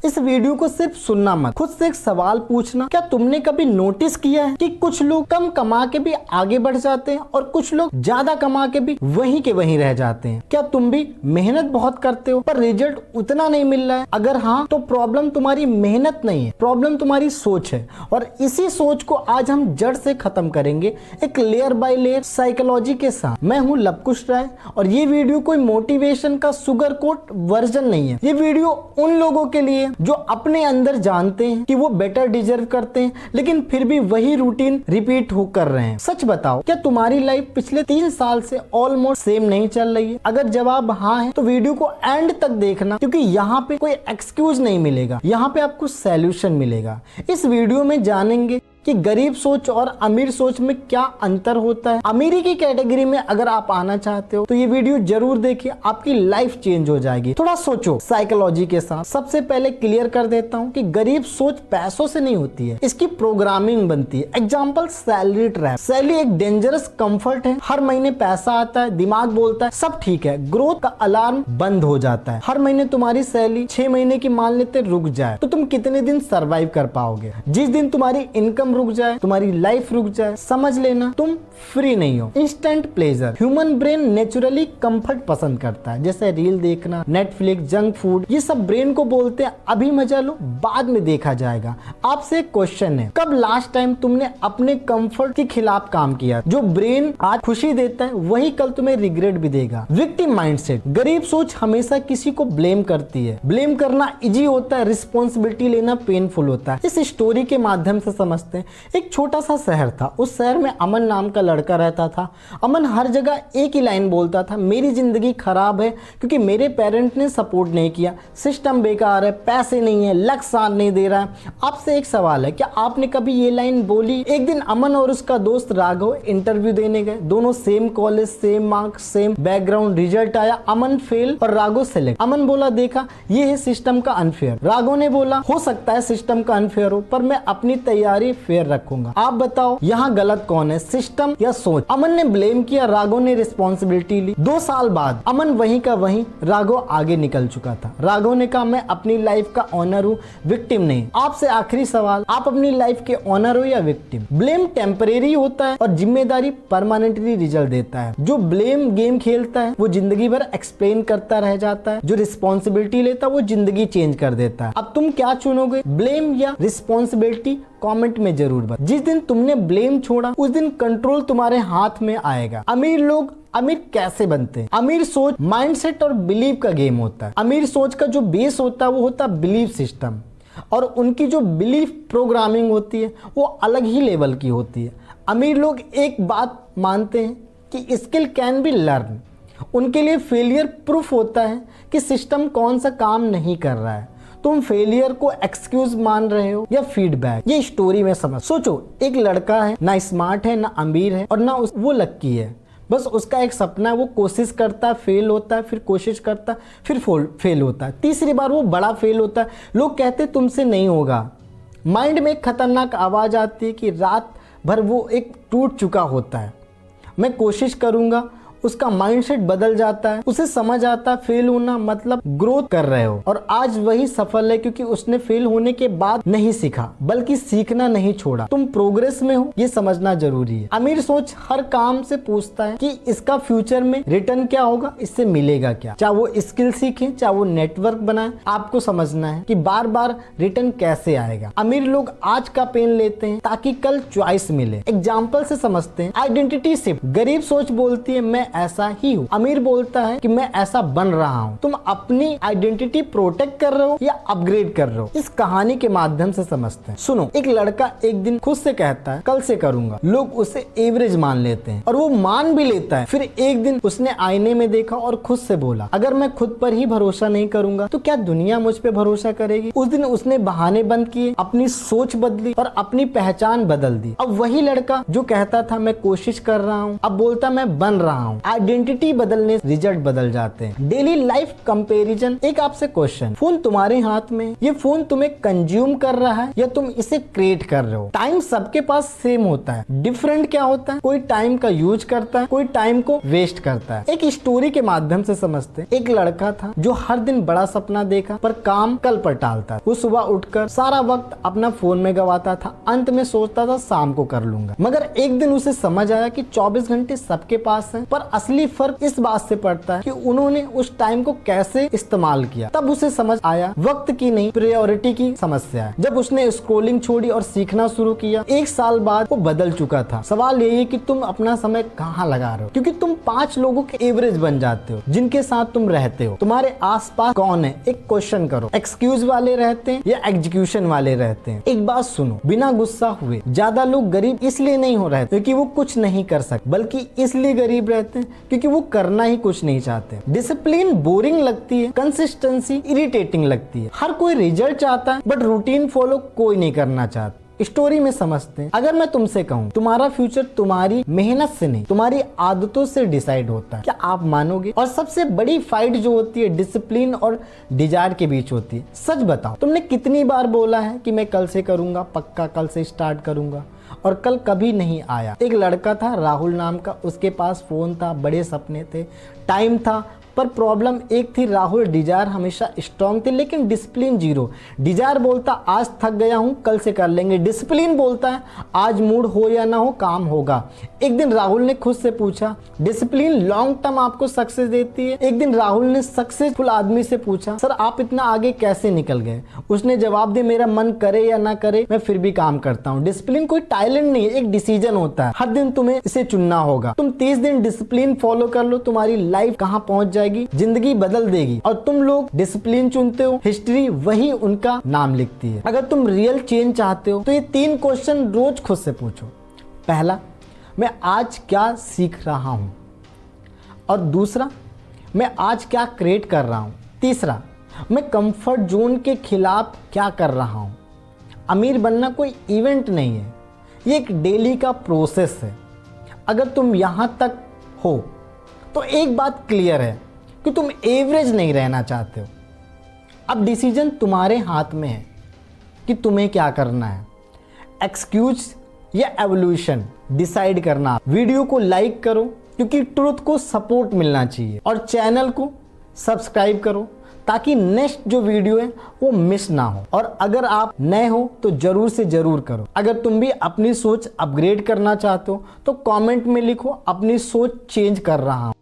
इस वीडियो को सिर्फ सुनना मत, खुद से एक सवाल पूछना। क्या तुमने कभी नोटिस किया है कि कुछ लोग कम कमा के भी आगे बढ़ जाते हैं और कुछ लोग ज्यादा कमा के भी वहीं के वहीं रह जाते हैं? क्या तुम भी मेहनत बहुत करते हो पर रिजल्ट उतना नहीं मिल रहा है? अगर हाँ, तो प्रॉब्लम तुम्हारी मेहनत नहीं है, प्रॉब्लम तुम्हारी सोच है। और इसी सोच को आज हम जड़ से खत्म करेंगे एक लेयर बाय लेयर साइकोलॉजी के साथ। मैं हूं लवकुश राय और ये वीडियो कोई मोटिवेशन का सुगर कोट वर्जन नहीं है। ये वीडियो उन लोगों के लिए जो अपने अंदर जानते हैं कि वो बेटर डिजर्व करते हैं, लेकिन फिर भी वही रूटीन रिपीट हो कर रहे हैं। सच बताओ, क्या तुम्हारी लाइफ पिछले 3 साल से ऑलमोस्ट सेम नहीं चल रही है? अगर जवाब हाँ है तो वीडियो को एंड तक देखना, क्योंकि यहाँ पे कोई एक्सक्यूज नहीं मिलेगा, यहाँ पे आपको सॉल्यूशन मिलेगा। इस वीडियो में जानेंगे कि गरीब सोच और अमीर सोच में क्या अंतर होता है। अमीरी की कैटेगरी में अगर आप आना चाहते हो तो ये वीडियो जरूर देखिए, आपकी लाइफ चेंज हो जाएगी। थोड़ा सोचो साइकोलॉजी के साथ। सबसे पहले क्लियर कर देता हूँ कि गरीब सोच पैसों से नहीं होती है, इसकी प्रोग्रामिंग बनती है। Example, salary trap. सैलरी एक डेंजरस कंफर्ट है। हर महीने पैसा आता है, दिमाग बोलता है सब ठीक है, ग्रोथ का अलार्म बंद हो जाता है। हर महीने तुम्हारी सैलरी 6 महीने की मान लेते रुक जाए तो तुम कितने दिन सर्वाइव कर पाओगे? जिस दिन तुम्हारी इनकम रुक जाए, तुम्हारी लाइफ रुक जाए, समझ लेना तुम फ्री नहीं हो। Instant pleasure. Human brain naturally comfort पसंद करता है, जैसे रील देखना, नेटफ्लिक्स, जंक फूड। ये सब ब्रेन को बोलते हैं अभी मजा लो, बाद में देखा जाएगा। आपसे एक क्वेश्चन है, कब लास्ट टाइम तुमने अपने कंफर्ट के खिलाफ काम किया? जो ब्रेन आज खुशी देता है वही कल तुम्हें रिग्रेट भी देगा। Victim mindset. गरीब सोच हमेशा किसी को ब्लेम करती है। ब्लेम करना इजी होता है, रिस्पॉन्सिबिलिटी लेना पेनफुल होता है। इस स्टोरी के माध्यम से समझते हैं। एक छोटा सा शहर था, उस शहर में अमन नाम का लड़का रहता था। अमन हर जगह एक ही लाइन बोलता था, मेरी जिंदगी खराब है क्योंकि मेरे पेरेंट ने सपोर्ट नहीं किया, सिस्टम बेकार है, पैसे नहीं है, लक साथ नहीं दे रहा है। आपसे एक सवाल है, क्या आपने कभी ये लाइन बोली? एक दिन अमन और उसका दोस्त राघव इंटरव्यू देने गए। दोनों same college, same marks, same background. Result आया, अमन फेल और राघव सिलेक्ट। अमन बोला, देखा ये है सिस्टम का अनफेयर। राघव ने बोला, हो सकता है सिस्टम का अनफेयर हो पर मैं अपनी तैयारी फेयर रखूंगा। आप बताओ यहाँ गलत कौन है, सिस्टम या सोच? अमन ने ब्लेम किया, राघव ने रिस्पॉन्सिबिलिटी ली। 2 साल बाद अमन वहीं का वहीं, राघव आगे निकल चुका था। राघव ने कहा, मैं अपनी लाइफ का ऑनर हूँ, विक्टिम नहीं। आपसे आखिरी सवाल, आप अपनी लाइफ के ऑनर हो या विक्टिम? ब्लेम टेम्परेरी होता है और जिम्मेदारी परमानेंटली रिजल्ट देता है। जो ब्लेम गेम खेलता है वो जिंदगी भर एक्सप्लेन करता रह जाता है, जो रिस्पॉन्सिबिलिटी लेता है वो जिंदगी चेंज कर देता है। अब तुम क्या चुनोगे, ब्लेम या रिस्पॉन्सिबिलिटी? कमेंट में जरूर बता। जिस दिन तुमने ब्लेम छोड़ा उस दिन कंट्रोल तुम्हारे हाथ में आएगा। अमीर लोग अमीर कैसे बनते हैं? अमीर सोच माइंडसेट और बिलीव का गेम होता है। अमीर सोच का जो बेस होता है वो होता है बिलीव सिस्टम, और उनकी जो बिलीव प्रोग्रामिंग होती है वो अलग ही लेवल की होती है। अमीर लोग एक बात मानते हैं कि स्किल कैन बी लर्न। उनके लिए फेलियर प्रूफ होता है कि सिस्टम कौन सा काम नहीं कर रहा है। तुम फेलियर को एक्सक्यूज मान रहे हो या फीडबैक? ये स्टोरी में समझ। सोचो, एक लड़का है, ना स्मार्ट है, ना अमीर है और ना वो लक्की है। बस उसका एक सपना है, वो कोशिश करता है, फेल होता है, फिर कोशिश करता है, फिर फेल होता है, तीसरी बार वो बड़ा फेल होता है। लोग कहते तुमसे नहीं होगा। माइंड में एक खतरनाक आवाज आती है कि रात भर वो एक टूट चुका होता है, मैं कोशिश करूंगा। उसका माइंडसेट बदल जाता है, उसे समझ आता है फेल होना मतलब ग्रोथ कर रहे हो। और आज वही सफल है क्योंकि उसने फेल होने के बाद नहीं सीखा, बल्कि सीखना नहीं छोड़ा। तुम प्रोग्रेस में हो, ये समझना जरूरी है। अमीर सोच हर काम से पूछता है कि इसका फ्यूचर में रिटर्न क्या होगा, इससे मिलेगा क्या। चाहे वो स्किल सीखे, चाहे वो नेटवर्क बनाए, आपको समझना है कि बार बार रिटर्न कैसे आएगा। अमीर लोग आज का पेन लेते हैं ताकि कल चॉइस मिले। एग्जाम्पल से समझते हैं। Identity shift. गरीब सोच बोलती है मैं ऐसा ही हूँ, अमीर बोलता है कि मैं ऐसा बन रहा हूँ। तुम अपनी आइडेंटिटी प्रोटेक्ट कर रहे हो या अपग्रेड कर रहे हो? इस कहानी के माध्यम से समझते हैं। सुनो, एक लड़का एक दिन खुद से कहता है कल से करूंगा। लोग उसे एवरेज मान लेते हैं और वो मान भी लेता है। फिर एक दिन उसने आईने में देखा और खुद से बोला, अगर मैं खुद पर ही भरोसा नहीं करूंगा तो क्या दुनिया मुझ पे भरोसा करेगी? उस दिन उसने बहाने बंद किए, अपनी सोच बदली और अपनी पहचान बदल दी। अब वही लड़का जो कहता था मैं कोशिश कर रहा हूँ, अब बोलता मैं बन रहा हूँ। आइडेंटिटी बदलने से रिजल्ट बदल जाते हैं। Daily life comparison. एक आपसे क्वेश्चन, फोन तुम्हारे हाथ में, ये फोन तुम्हें कंज्यूम कर रहा है या तुम इसे क्रिएट कर रहे हो? टाइम सबके पास सेम होता है, डिफरेंट क्या होता है? कोई टाइम का यूज करता है, कोई टाइम को वेस्ट करता है। एक स्टोरी के माध्यम से समझते हैं। एक लड़का था जो हर दिन बड़ा सपना देखा पर काम कल पर टालता। वो सुबह उठकर सारा वक्त अपना फोन में गवाता था, अंत में सोचता था शाम को कर लूंगा। मगर एक दिन उसे समझ आया कि 24 घंटे सबके पास हैं, पर असली फर्क इस बात से पड़ता है कि उन्होंने उस टाइम को कैसे इस्तेमाल किया। तब उसे समझ आया वक्त की नहीं, प्रायोरिटी की समस्या है। जब उसने स्क्रोलिंग छोड़ी और सीखना शुरू किया, 1 साल बाद वो बदल चुका था। सवाल यही है कि तुम अपना समय कहाँ लगा रहे हो, क्योंकि तुम 5 लोगों के एवरेज बन जाते हो जिनके साथ तुम रहते हो। तुम्हारे आसपास कौन है? एक क्वेश्चन करो, एक्सक्यूज वाले रहते हैं या एग्जीक्यूशन वाले रहते हैं? एक बात सुनो, बिना गुस्सा हुए, ज्यादा लोग गरीब इसलिए नहीं हो रहे क्योंकि वो कुछ नहीं कर सकते, बल्कि इसलिए गरीब रहते हैं क्योंकि वो करना ही कुछ नहीं चाहते। डिसिप्लिन बोरिंग लगती है, कंसिस्टेंसी इरिटेटिंग लगती है। हर कोई रिजल्ट चाहता है बट रूटीन फॉलो कोई नहीं करना चाहता। स्टोरी में समझते हैं। अगर मैं तुमसे कहूं तुम्हारा फ्यूचर तुम्हारी मेहनत से नहीं तुम्हारी आदतों से डिसाइड होता है, क्या आप मानोगे? और सबसे बड़ी फाइट जो होती है डिसिप्लिन और डिजायर के बीच होती है। सच बताओ, तुमने कितनी बार बोला है कि मैं कल से करूंगा, पक्का कल से स्टार्ट करूंगा, और कल कभी नहीं आया? एक लड़का था राहुल नाम का, उसके पास फोन था, बड़े सपने थे, टाइम था, पर प्रॉब्लम एक थी, राहुल डिजायर हमेशा स्ट्रॉन्ग थे लेकिन डिसिप्लिन जीरो। डिजायर बोलता आज थक गया हूं, कल से कर लेंगे। डिसिप्लिन बोलता है आज मूड हो या ना हो काम होगा। एक दिन राहुल ने खुद से पूछा, डिसिप्लिन लॉन्ग टर्म आपको सक्सेस देती है? एक दिन राहुल ने सक्सेसफुल आदमी से पूछा, सर आप इतना आगे कैसे निकल गए? उसने जवाब दिया, मेरा मन करे या ना करे मैं फिर भी काम करता हूँ। डिसिप्लिन कोई टैलेंट नहीं है, एक डिसीजन होता है। हर दिन तुम्हें इसे चुनना होगा। तुम 30 दिन डिसिप्लिन फॉलो कर लो, तुम्हारी लाइफ कहाँ पहुंच जाएगी, जिंदगी बदल देगी। और तुम लोग डिसिप्लिन चुनते हो, हिस्ट्री वही उनका नाम लिखती है। अगर तुम रियल चेंज चाहते हो तो ये 3 क्वेश्चन रोज खुद से पूछो। पहला, मैं आज क्या सीख रहा हूं? और दूसरा, मैं आज क्या क्रिएट कर रहा हूं? तीसरा, मैं कंफर्ट जोन के खिलाफ क्या कर रहा हूं? अमीर बनना कोई इवेंट नहीं है, ये एक डेली का प्रोसेस है। अगर तुम यहां तक हो तो एक बात क्लियर है कि तुम एवरेज नहीं रहना चाहते हो। अब डिसीजन तुम्हारे हाथ में है कि तुम्हें क्या करना है, एक्सक्यूज या एवोल्यूशन डिसाइड करना। वीडियो को लाइक करो क्योंकि ट्रुथ को सपोर्ट मिलना चाहिए, और चैनल को सब्सक्राइब करो ताकि नेक्स्ट जो वीडियो है वो मिस ना हो। और अगर आप नए हो तो जरूर से जरूर करो। अगर तुम भी अपनी सोच अपग्रेड करना चाहते हो तो कमेंट में लिखो, अपनी सोच चेंज कर रहा हूं।